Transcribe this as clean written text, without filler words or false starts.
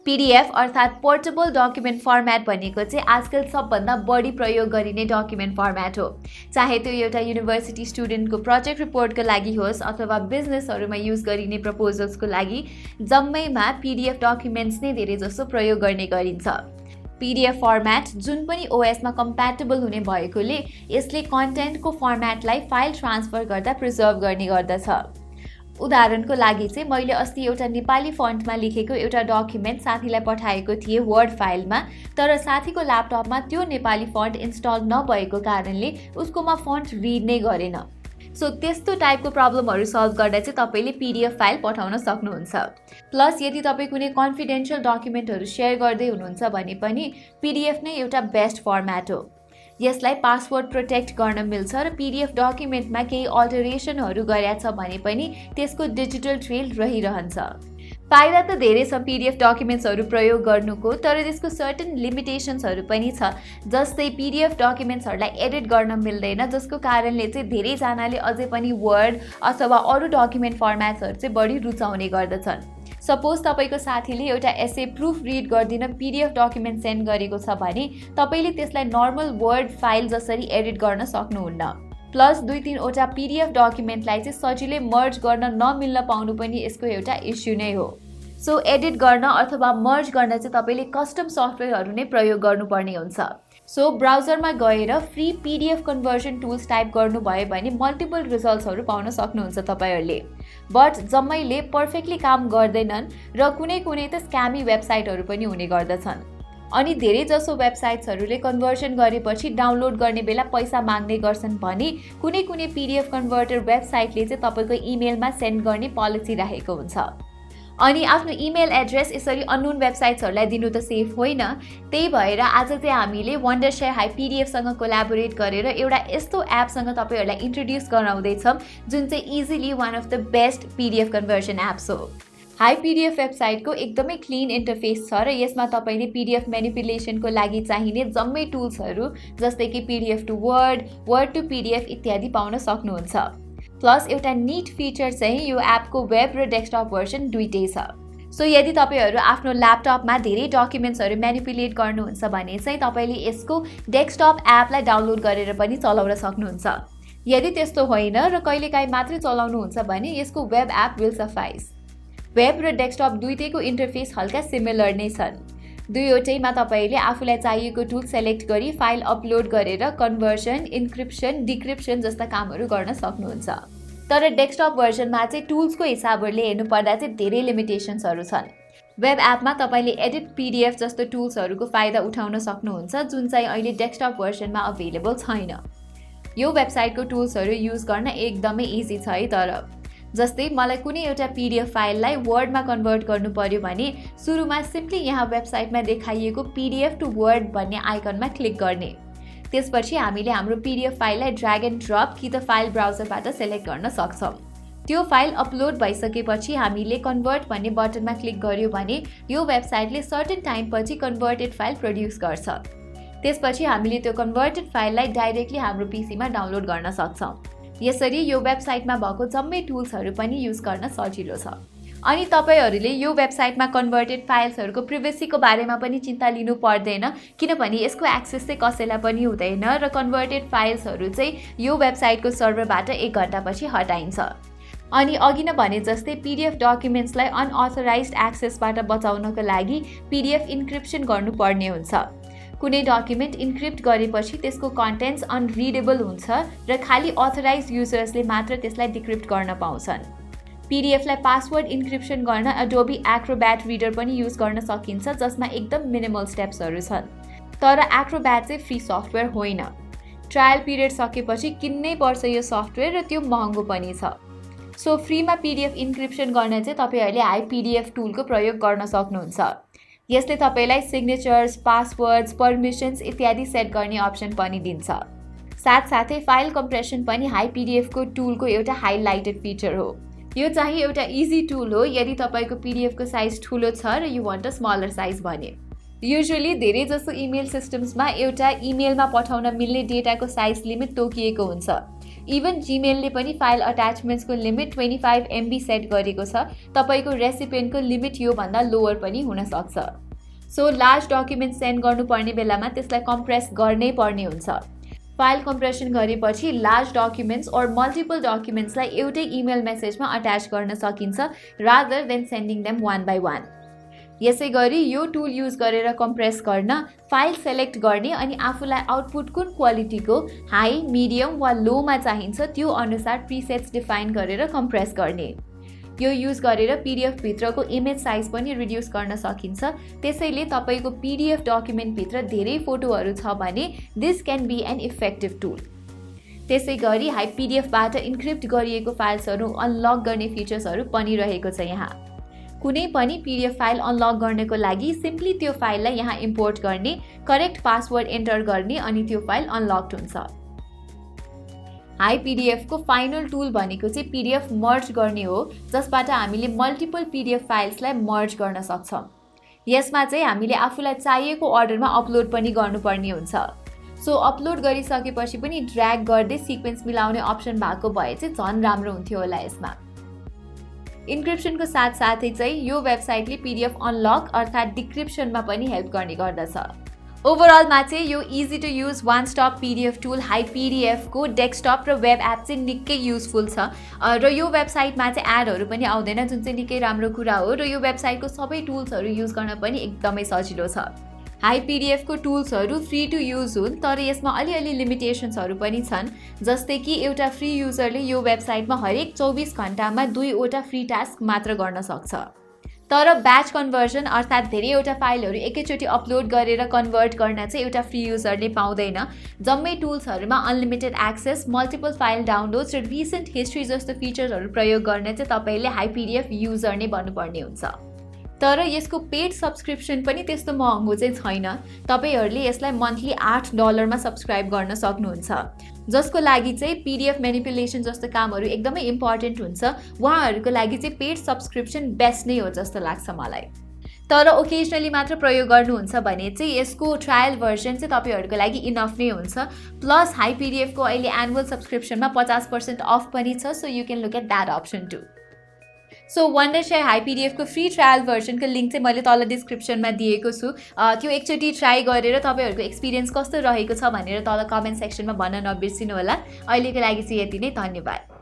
PDF अर्थात् portable document format भनेको चाहिँ आजकल सबभन्दा बढी प्रयोग गरिने डकुमेन्ट फर्मेट हो। चाहे त्यो एउटा युनिभर्सिटी स्टुडेन्टको प्रोजेक्ट रिपोर्टको लागि होस् अथवा बिजनेसहरुमा युज गरिने प्रपोजल्सको लागि, जम्मैमा PDF डकुमेन्ट्स नै धेरै जसो प्रयोग गर्ने गरिन्छ। PDF फर्मेट जुन पनि OS मा कम्प्याटेबल हुने भएकोले यसले कन्टेन्टको फर्मेटलाई फाइल ट्रान्सफर गर्दा प्रिजर्भ गर्ने गर्दछ। उदाहरणको लागि चाहिँ मैले अस्ति एउटा नेपाली फन्टमा लेखेको एउटा डकुमेन्ट साथीलाई पठाएको थिएँ वर्ड फाइलमा, तर साथीको ल्यापटपमा त्यो नेपाली फन्ट इन्स्टल नभएको कारणले उसकोमा फन्ट रिड नै गरेन। सो त्यस्तो टाइपको प्रब्लमहरु सल्भ गर्दा चाहिँ तपाईले PDF फाइल पठाउन सक्नुहुन्छ। प्लस यदि तपाई कुनै कन्फिडेन्शियल डकुमेन्टहरु शेयर गर्दै हुनुहुन्छ भने पनि PDF नै एउटा बेस्ट फर्मेट हो। यसलाई पासवर्ड प्रोटेक्ट गर्न मिल्छ र PDF डकुमेन्टमा केही अल्टरेसनहरु गरेछ भने पनि त्यसको डिजिटल ट्रेल रहिरहन्छ। फाइदा त धेरै छ PDF डकुमेन्ट्सहरु प्रयोग गर्नुको, तर त्यसको सर्टेन लिमिटेशन्सहरु पनि छ। जस्तै PDF डकुमेन्ट्सहरुलाई एडिट गर्न मिल्दैन, जसको कारणले चाहिँ धेरै जनाले अझै पनि वर्ड अथवा अरु डकुमेन्ट फर्मेट्सहरु चाहिँ बढी रुचाउने गर्दछन्। सपोज तपाईको साथीले एउटा एसे प्रुफ रिड गर्दिन PDF डकुमेन्ट सेन्ड गरेको छ भने तपाईले त्यसलाई नर्मल वर्ड फाइल जसरी एडिट गर्न सक्नुहुन्न। प्लस 2-3 वटा PDF डकुमेन्टलाई चाहिँ सजिलै मर्ज गर्न नमिल्न पाउनु पनि यसको एउटा इस्यु नै हो। सो एडिट गर्न अथवा मर्ज गर्न चाहिँ तपाईले कस्टम सफ्टवेयरहरु नै प्रयोग गर्नुपर्ने हुन्छ। सो ब्राउजरमा गएर free PDF conversion tools type गर्नुभयो भने मल्टिपल रिजल्ट्सहरु पाउन सक्नुहुन्छ तपाईहरुले। बट जम्मैले पर्फेक्टली काम गर्दैनन् र कुनै त स्क्यामी वेबसाइटहरु पनि हुने गर्दछन्। अनि धेरै जसो वेबसाइट्सहरुले कन्भर्जन गरेपछि डाउनलोड गर्ने बेला पैसा माग्ने गर्छन् भने कुनै PDF कन्भर्टर वेबसाइटले चाहिँ तपाईको इमेलमा सेन्ड गर्ने पोलिसी राखेको हुन्छ। अनि आफ्नो इमेल एड्रेस यसरी अननोन वेबसाइट्सहरुलाई दिनु त सेफ होइन। त्यही भएर आज चाहिँ हामीले Wondershare Hi PDF सँग कोल्याबोरेट गरेर एउटा यस्तो एप सँग तपाईहरुलाई इन्ट्रोड्युस गराउँदै छौं जुन चाहिँ easily one of the best PDF conversion apps हो। Hi PDF वेबसाइटको एकदमै क्लीन इन्टरफेस छ र यसमा तपाईले PDF म्यानिपुलेसनको लागि चाहिने जम्मै टुल्सहरु जस्तै कि PDF to word, word to PDF इत्यादि पाउन सक्नुहुन्छ। प्लस एउटा नीट फिचर चाहिँ यो एपको वेब र डेस्कटप भर्जन दुईटै छ। सो यदि तपाईहरु आफ्नो ल्यापटपमा धेरै डकुमेन्ट्सहरु म्यानिपुलेट गर्नुहुन्छ भने चाहिँ तपाईले यसको डेस्कटप एपलाई डाउनलोड गरेर पनि चलाउन सक्नुहुन्छ। यदि त्यस्तो होइन र कहिलेकाहीँ मात्रै चलाउनुहुन्छ भने यसको web app will suffice. Web र डेस्कटप दुईटैको इन्टरफेस हल्का सिमिलर नै छन्। दुईवटैमा तपाईले आफूलाई चाहिएको टुल सेलेक्ट गरी फाइल अपलोड गरेर कन्भर्जन, इन्क्रिप्सन, डिक्रिप्सन जस्ता कामहरु गर्न सक्नुहुन्छ। तर डेस्कटप भर्जनमा चाहिँ टुल्सको हिसाबले हेर्नु पर्दा चाहिँ धेरै लिमिटेशन्सहरु छन्। वेब एपमा तपाईले एडिट PDF जस्तो टुल्सहरुको फाइदा उठाउन सक्नुहुन्छ जुन चाहिँ अहिले डेस्कटप भर्जनमा अवेलेबल छैन। यो वेबसाइटको टुल्सहरु युज गर्न एकदमै इजी छ है। तर जस्तै मलाई कुनै एउटा PDF फाइललाई वर्डमा कन्भर्ट गर्नु पर्यो भने सुरुमा सिम्पली यहाँ वेबसाइटमा देखाइएको PDF टु वर्ड भन्ने आइकनमा क्लिक गर्ने। त्यसपछि हामीले हाम्रो PDF फाइललाई ड्र्याग एन्ड ड्रप कि त फाइल ब्राउजरबाट सेलेक्ट गर्न सक्छौं। त्यो फाइल अपलोड भइसकेपछि हामीले कन्भर्ट भन्ने बटनमा क्लिक गर्यो भने यो वेबसाइटले सर्टेन टाइम पछि कन्भर्टेड फाइल प्रोड्युस गर्छ। त्यसपछि हामीले त्यो कन्भर्टेड फाइललाई डाइरेक्टली हाम्रो पीसीमा डाउनलोड गर्न सक्छौं। यसरी यो वेबसाइटमा भएको जम्मै टुल्सहरु पनि युज गर्न सजिलो छ। अनि तपाईहरुले यो वेबसाइटमा कन्भर्टेड फाइल्सहरुको प्रिभेसीको बारेमा पनि चिन्ता लिनु पर्दैन, किनभने यसको एक्सेस चाहिँ कसैलाई पनि हुँदैन र कन्भर्टेड फाइल्सहरु चाहिँ यो वेबसाइटको सर्भरबाट 1 घण्टापछि हटाइन्छ। अनि अघि नै भने जस्तै PDF डकुमेन्ट्सलाई अनअथराइज्ड एक्सेसबाट बचाउनको लागि PDF इन्क्रिप्सन गर्नुपर्ने हुन्छ। कुनै डकुमेन्ट इन्क्रिप्ट गरेपछि त्यसको कन्टेन्ट्स अनरिडेबल हुन्छ र खाली अथराइज्ड युजर्सले मात्र त्यसलाई डिक्रिप्ट गर्न पाउँछन्। PDFलाई पासवर्ड इन्क्रिप्सन गर्न Adobe Acrobat Reader पनि युज गर्न सकिन्छ जसमा एकदम मिनिमल स्टेप्सहरु छन्। तर Acrobat चाहिँ फ्री सफ्टवेयर होइन। ट्रायल पिरियड सकेपछि किन्नै पर्छ यो सफ्टवेयर र त्यो महँगो पनि छ। सो फ्रीमा PDF इन्क्रिप्सन गर्न चाहिँ तपाईहरुले Hi PDF टुलको प्रयोग गर्न सक्नुहुन्छ। यसले तपाईलाई सिग्नेचर्स, पासवर्ड्स, परमिशन्स इत्यादि सेट गर्ने अप्सन पनि दिन्छ। साथसाथै फाइल कम्प्रेसन पनि Hi PDF को टुलको एउटा हाइलाइटेड फिचर हो। यो चाहिँ एउटा इजी टुल हो यदि तपाईको PDF को साइज ठूलो छ र you want a smaller size भने। युजुअली धेरै जसो इमेल सिस्टम्समा एउटा इमेलमा पठाउन मिल्ने डेटाको साइज लिमिट तोकिएको हुन्छ। इभन जीमेलले पनि फाइल अट्याचमेन्ट्सको लिमिट 25 MB सेट गरेको छ। तपाईको रेसिपिएन्टको लिमिट यो भन्दा लोअर पनि हुन सक्छ। सो लार्ज डकुमेन्ट सेन्ड गर्नुपर्ने बेलामा त्यसलाई कम्प्रेस गर्नै पर्ने हुन्छ। फाइल कम्प्रेसन गरेपछि लार्ज डकुमेन्ट्स और मल्टिपल डकुमेन्ट्सलाई एउटै इमेल मेसेजमा अट्याच गर्न सकिन्छ rather than sending them one by one. यसै गरी यो टुल युज गरेर कम्प्रेस गर्न फाइल सेलेक्ट गर्ने अनि आफूलाई आउटपुट कुन क्वालिटीको हाई, मिडियम वा लोमा चाहिन्छ त्यो अनुसार प्रिसेट्स डिफाइन गरेर कम्प्रेस गर्ने। यो युज गरेर पीडीएफ भित्रको इमेज साइज पनि रिड्युस गर्न सकिन्छ। त्यसैले तपाईको पीडीएफ डकुमेन्ट भित्र धेरै फोटोहरू छ भने this can be an effective tool. त्यसै गरी हाई पीडीएफबाट इन्क्रिप्ट गरिएको फाइल्सहरू अनलक गर्ने फिचर्सहरू पनि रहेको छ। यहाँ कुनै पनि पीडीएफ फाइल अनलक गर्नको लागि सिम्पली त्यो फाइललाई यहाँ इम्पोर्ट गर्ने, करेक्ट पासवर्ड एन्टर गर्ने अनि त्यो फाइल अनलक्ड हुन्छ। हाई पीडीएफ को फाइनल टुल भनेको चाहिँ पीडीएफ मर्ज गर्ने हो, जसबाट हामीले मल्टिपल पीडीएफ फाइल्सलाई मर्ज गर्न सक्छौं। यसमा चाहिँ हामीले आफूलाई चाहिएको अर्डरमा अपलोड पनि गर्नुपर्ने हुन्छ। सो अपलोड गरिसकेपछि पनि ड्र्याग गर्दै सिक्वेन्स मिलाउने अप्सन भएको भए चाहिँ झन् राम्रो हुन्थ्यो होला। यसमा इन्क्रिप्सनको साथसाथै चाहिँ यो वेबसाइटले पीडीएफ अनलक अर्थात् डिक्रिप्सनमा पनि हेल्प गर्ने गर्दछ। ओभरअलमा चाहिँ यो easy to use one stop PDF tool Hi PDF को डेस्कटप र वेब एप चाहिँ निकै युजफुल छ र यो वेबसाइटमा चाहिँ एडहरू पनि आउँदैन, जुन चाहिँ निकै राम्रो कुरा हो र यो वेबसाइटको सबै टुल्सहरू युज गर्न पनि एकदमै सजिलो छ। हाई पीडीएफ को टुल्सहरू फ्री टु युज हुन्, तर यसमा अलिअलि लिमिटेसन्सहरू पनि छन्। जस्तै कि एउटा फ्री युजरले यो वेबसाइटमा हरेक 24 घण्टामा 2वटा फ्री टास्क मात्र गर्न सक्छ। तर ब्याच कन्भर्जन अर्थात् धेरैवटा फाइलहरू एकैचोटि अपलोड गरेर कन्भर्ट गर्न चाहिँ एउटा फ्री युजरले पाउँदैन। जम्मै टुल्सहरूमा unlimited access, multiple file downloads र रिसेन्ट हिस्ट्री जस्तो फिचर्सहरू प्रयोग गर्न चाहिँ तपाईले हाई पीडीएफ युजर नै बन्नुपर्ने हुन्छ। तर यसको पेड सब्सक्रिप्सन पनि त्यस्तो महँगो चाहिँ छैन। तपाईहरुले यसलाई मन्थली $8 मा सब्स्क्राइब गर्न सक्नुहुन्छ, जसको लागि चाहिँ पीडीएफ म्यानिपुलेसन जस्तो कामहरू एकदमै इम्पोर्टेन्ट हुन्छ। उहाँहरूको लागि चाहिँ पेड सब्सक्रिप्सन बेस्ट नै हो जस्तो लाग्छ मलाई। तर ओकेजनली मात्र प्रयोग गर्नुहुन्छ भने चाहिँ यसको ट्रायल भर्जन चाहिँ तपाईहरुको लागि इनफ नै हुन्छ। प्लस हाई पीडीएफ को अहिले एनुअल सब्सक्रिप्सनमा 50% अफ पनि छ, so you can look at that option too. So Wondershare Hi PDF को फ्री ट्रायल भर्जनको लिंक चाहिँ मैले तल डिस्क्रिप्सनमा दिएको छु। त्यो एकचोटि ट्राई गरेर तपाईहरुको एक्सपिरियन्स कस्तो रहेको छ भनेर तल कमेन्ट सेक्सनमा भन्न नबिर्सिनु होला। अहिलेको लागि चाहिँ यति नै, धन्यवाद।